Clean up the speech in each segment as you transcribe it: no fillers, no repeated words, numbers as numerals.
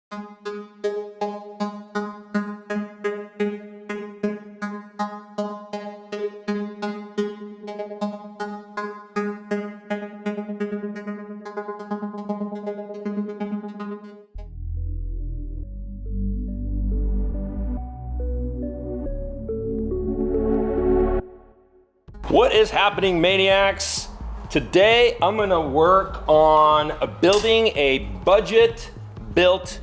What is happening, Maniacs? Today I'm gonna work on building a budget built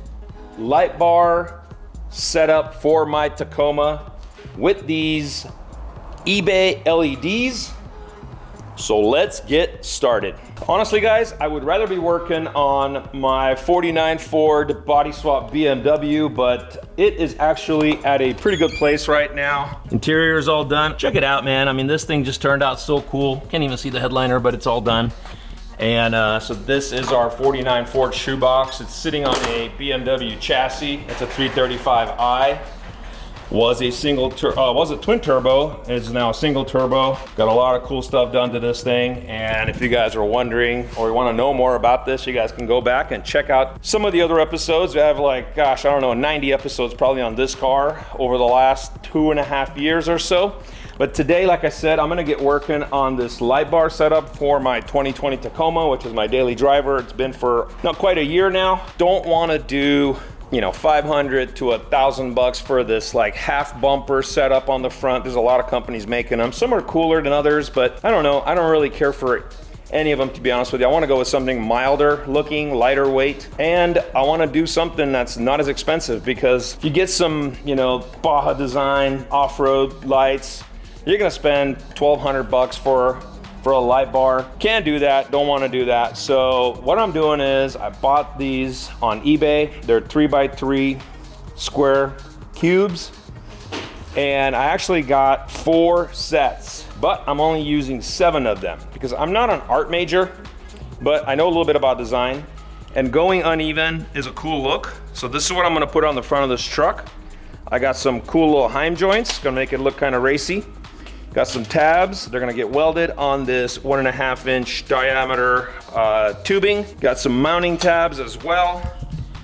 light bar setup for my Tacoma with these eBay LEDs. So let's get started. Honestly guys, I would rather be working on my 49 Ford body swap BMW, but it is actually at a pretty good place right now. Interior is all done. Check it out, man. I mean, this thing just turned out so cool. Can't even see the headliner, but it's all done. And so this is our 49 Ford Shoebox. It's sitting on a BMW chassis. It's a 335i. Was a twin turbo, it's now a single turbo. Got a lot of cool stuff done to this thing, and if you guys are wondering or want to know more about this, you guys can go back and check out some of the other episodes. We have like, gosh, I don't know, 90 episodes probably on this car over the last 2.5 years or so. But today, like I said, I'm gonna get working on this light bar setup for my 2020 Tacoma, which is my daily driver. It's been for not quite a year now. Don't wanna do, you know, 500 to $1,000 for this like half bumper setup on the front. There's a lot of companies making them. Some are cooler than others, but I don't know. I don't really care for any of them, to be honest with you. I want to go with something milder looking, lighter weight, and I want to do something that's not as expensive, because if you get some, you know, Baja design off-road lights, you're gonna spend $1,200 for a light bar. Can't do that, don't wanna do that. So what I'm doing is I bought these on eBay. They're 3x3 square cubes. And I actually got 4 sets, but I'm only using 7 of them because I'm not an art major, but I know a little bit about design. And going uneven is a cool look. So this is what I'm gonna put on the front of this truck. I got some cool little Heim joints, gonna make it look kind of racy. Got some tabs, they're gonna get welded on this 1.5 inch diameter tubing. Got some mounting tabs as well.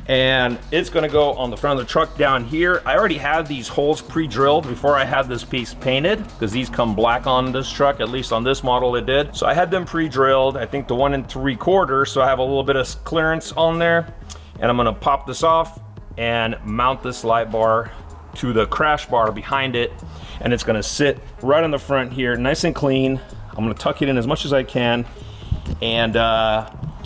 And it's gonna go on the front of the truck down here. I already had these holes pre-drilled before I had this piece painted, because these come black on this truck, at least on this model it did. So I had them pre-drilled, I think the 1 3/4, so I have a little bit of clearance on there. And I'm gonna pop this off and mount this light bar to the crash bar behind it. And it's gonna sit right on the front here, nice and clean. I'm gonna tuck it in as much as I can. And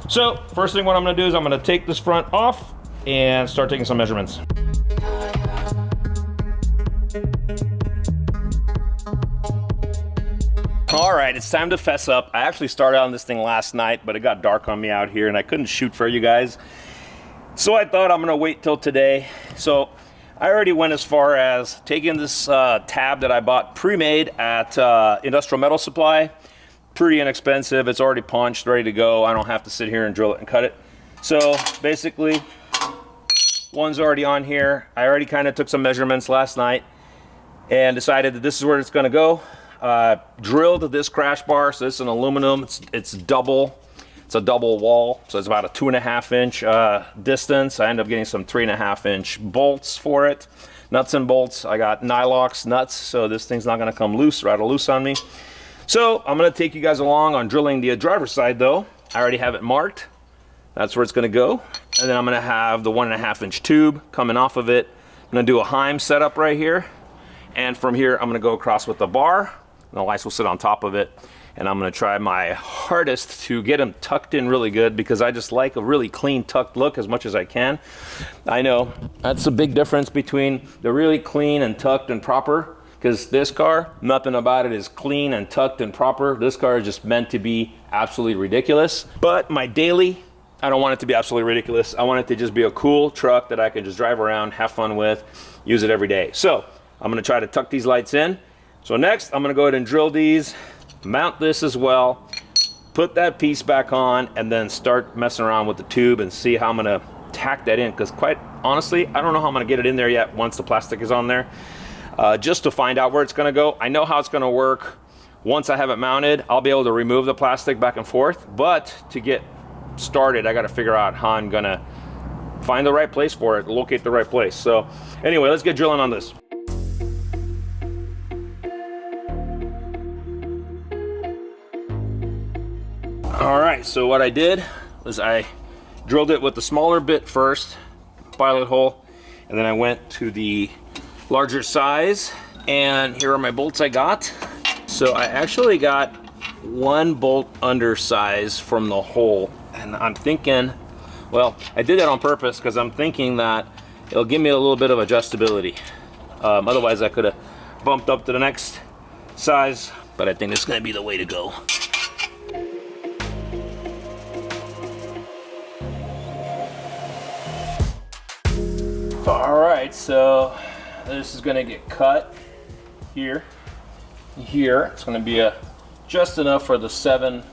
so first thing what I'm gonna do is I'm gonna take this front off and start taking some measurements. All right, it's time to fess up. I actually started on this thing last night, but it got dark on me out here and I couldn't shoot for you guys. So I thought I'm gonna wait till today. So I already went as far as taking this tab that I bought pre-made at Industrial Metal Supply. Pretty inexpensive, it's already punched, ready to go. I don't have to sit here and drill it and cut it. So basically, one's already on here. I already kind of took some measurements last night and decided that this is where it's gonna go. Drilled this crash bar, so it's an aluminum, it's double. It's a double wall, so it's about a 2.5 inch distance. I end up getting some 3.5 inch bolts for it. Nuts and bolts, I got Nylox nuts, so this thing's not gonna come loose, rattle loose on me. So I'm gonna take you guys along on drilling the driver's side though. I already have it marked. That's where it's gonna go. And then I'm gonna have the 1.5 inch tube coming off of it. I'm gonna do a Heim setup right here. And from here, I'm gonna go across with the bar. And the lights will sit on top of it. And I'm gonna try my hardest to get them tucked in really good, because I just like a really clean tucked look as much as I can. I know that's a big difference between the really clean and tucked and proper, because this car, nothing about it is clean and tucked and proper. This car is just meant to be absolutely ridiculous. But my daily, I don't want it to be absolutely ridiculous. I want it to just be a cool truck that I can just drive around, have fun with, use it every day. So I'm gonna try to tuck these lights in. So next, I'm gonna go ahead and drill these, mount this as well, put that piece back on, and then start messing around with the tube and see how I'm gonna tack that in, because quite honestly, I don't know how I'm gonna get it in there yet once the plastic is on there, just to find out where it's gonna go. I know how it's gonna work. Once I have it mounted, I'll be able to remove the plastic back and forth, but to get started, I gotta figure out how I'm gonna find the right place for it, locate the right place. So anyway, let's get drilling on this. All right, so what I did was I drilled it with the smaller bit first, pilot hole, and then I went to the larger size, and here are my bolts I got. So I actually got one bolt undersize from the hole, and I'm thinking, well, I did that on purpose because I'm thinking that it'll give me a little bit of adjustability. Otherwise I could have bumped up to the next size, but I think it's gonna be the way to go. All right, so this is gonna get cut here. It's gonna be just enough for the 7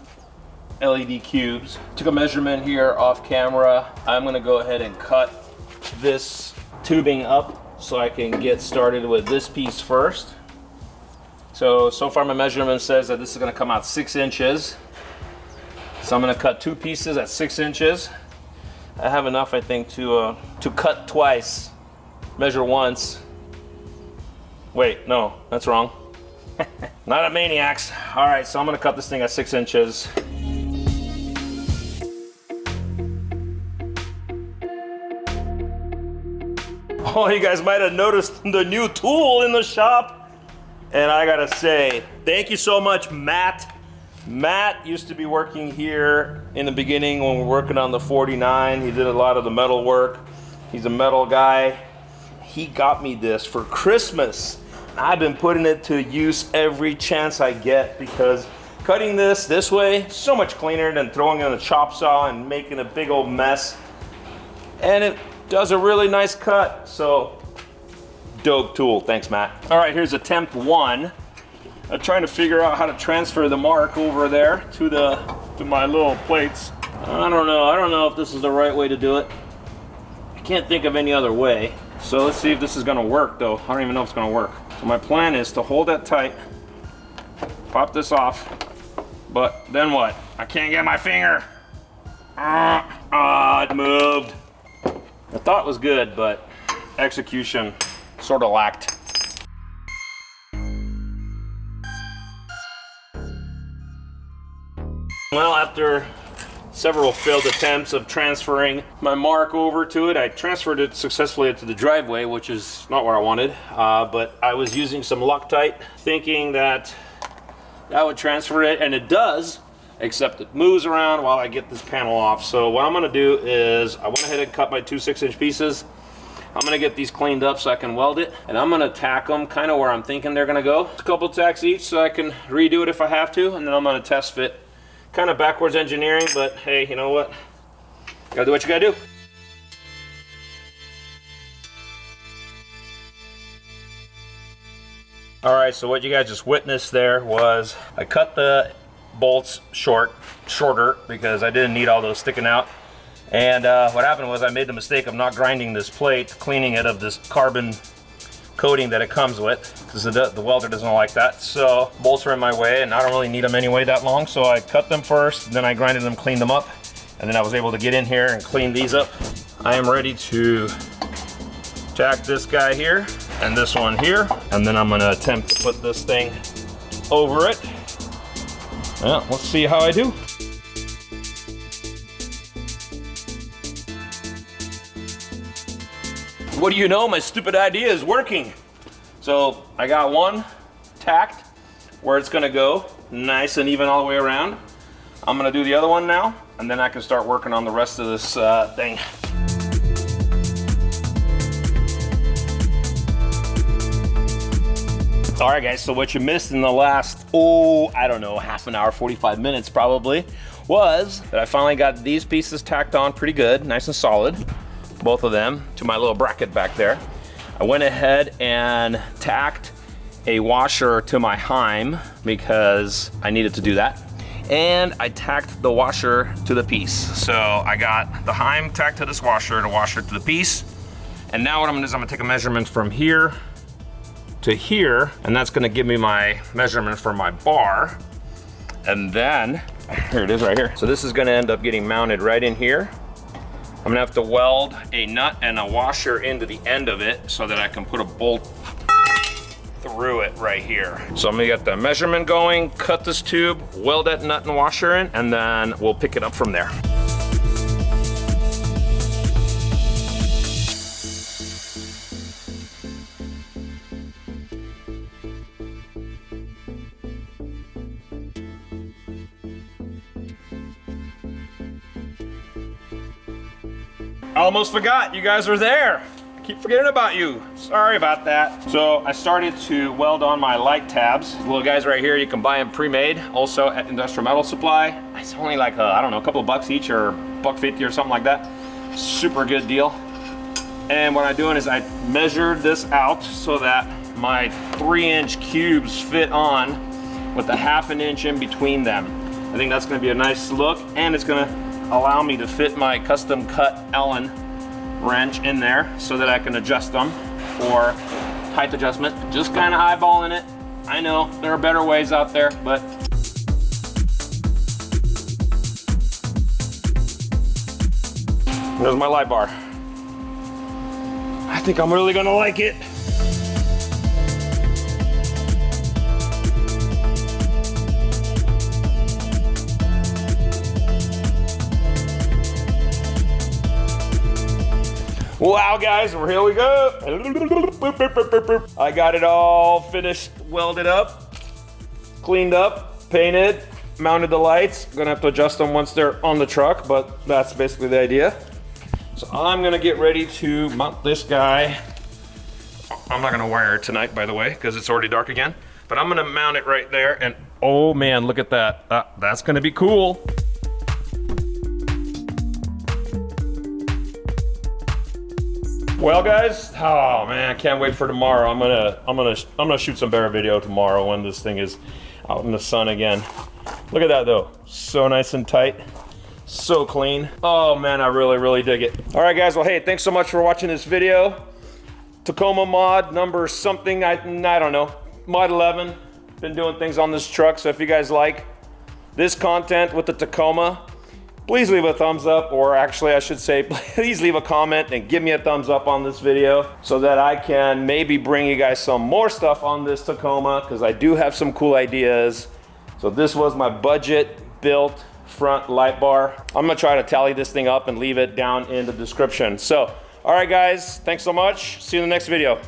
LED cubes. Took a measurement here off camera. I'm gonna go ahead and cut this tubing up so I can get started with this piece first. So far my measurement says that this is gonna come out 6 inches. So I'm gonna cut 2 pieces at 6 inches. I have enough, I think, to cut twice, measure once. Wait, no, that's wrong. Not at Maniacs. All right, so I'm gonna cut this thing at 6 inches. Oh, you guys might have noticed the new tool in the shop. And I gotta say, thank you so much, Matt. Matt used to be working here in the beginning when we were working on the 49. He did a lot of the metal work. He's a metal guy. He got me this for Christmas. I've been putting it to use every chance I get because cutting this way, so much cleaner than throwing it in a chop saw and making a big old mess. And it does a really nice cut. So, dope tool. Thanks, Matt. All right, here's attempt 1. I'm trying to figure out how to transfer the mark over there to my little plates. I don't know if this is the right way to do it. I can't think of any other way. So let's see if this is gonna work though. I don't even know if it's gonna work. So my plan is to hold that tight, pop this off, but then what? I can't get my finger. It moved. I thought it was good, but execution sort of lacked. Well, after several failed attempts of transferring my mark over to it, I transferred it successfully into the driveway, which is not where I wanted, but I was using some Loctite, thinking that that would transfer it, and it does, except it moves around while I get this panel off. So what I'm gonna do is, I went ahead and cut my 2 6-inch pieces. I'm gonna get these cleaned up so I can weld it, and I'm gonna tack them kind of where I'm thinking they're gonna go. A couple tacks each so I can redo it if I have to, and then I'm gonna test fit. Kind of backwards engineering, but hey, you know what? You gotta do what you gotta do. All right, so what you guys just witnessed there was I cut the bolts shorter because I didn't need all those sticking out. And what happened was I made the mistake of not grinding this plate, cleaning it of this carbon coating that it comes with, because the welder doesn't like that. So bolts are in my way and I don't really need them anyway that long, so I cut them first, then I grinded them, cleaned them up, and then I was able to get in here and clean these up. I am ready to tack this guy here and this one here, and then I'm gonna attempt to put this thing over it. Well, let's see how I do. What do you know, my stupid idea is working. So I got one tacked where it's gonna go, nice and even all the way around. I'm gonna do the other one now, and then I can start working on the rest of this thing. All right, guys, so what you missed in the last, I don't know, half an hour, 45 minutes probably, was that I finally got these pieces tacked on pretty good, nice and solid. Both of them to my little bracket back there. I went ahead and tacked a washer to my Heim because I needed to do that. And I tacked the washer to the piece. So I got the Heim tacked to this washer, the washer to the piece. And now what I'm gonna do is I'm gonna take a measurement from here to here, and that's gonna give me my measurement for my bar. And then, here it is right here. So this is gonna end up getting mounted right in here. I'm gonna have to weld a nut and a washer into the end of it so that I can put a bolt through it right here. So I'm gonna get the measurement going, cut this tube, weld that nut and washer in, and then we'll pick it up from there. I almost forgot you guys were there. I keep forgetting about you. Sorry about that. So I started to weld on my light tabs. These little guys right here, you can buy them pre-made, also at Industrial Metal Supply. It's only like, I don't know, a couple of bucks each or $1.50 or something like that. Super good deal. And what I'm doing is I measured this out so that my 3-inch cubes fit on with a 1/2 inch in between them. I think that's gonna be a nice look, and it's gonna allow me to fit my custom cut Allen wrench in there so that I can adjust them for height adjustment. Just kind of eyeballing it. I know there are better ways out there, but there's my light bar. I think I'm really gonna like it. Wow, guys, here we go. I got it all finished, welded up, cleaned up, painted, mounted the lights. I'm gonna have to adjust them once they're on the truck, but that's basically the idea. So I'm gonna get ready to mount this guy. I'm not gonna wire it tonight, by the way, because it's already dark again, but I'm gonna mount it right there, and oh man, look at that. That's gonna be cool. Well, guys, oh man, I can't wait for tomorrow. I'm gonna shoot some bear video tomorrow when this thing is out in the sun again. Look at that though, so nice and tight, so clean. Oh man, I really dig it. All right, guys. Well, hey, thanks so much for watching this video. Tacoma mod number something, I don't know, mod 11. Been doing things on this truck, so if you guys like this content with the Tacoma, please leave a thumbs up, or actually I should say, please leave a comment and give me a thumbs up on this video so that I can maybe bring you guys some more stuff on this Tacoma, because I do have some cool ideas. So this was my budget built front light bar. I'm gonna try to tally this thing up and leave it down in the description. So, all right guys, thanks so much. See you in the next video.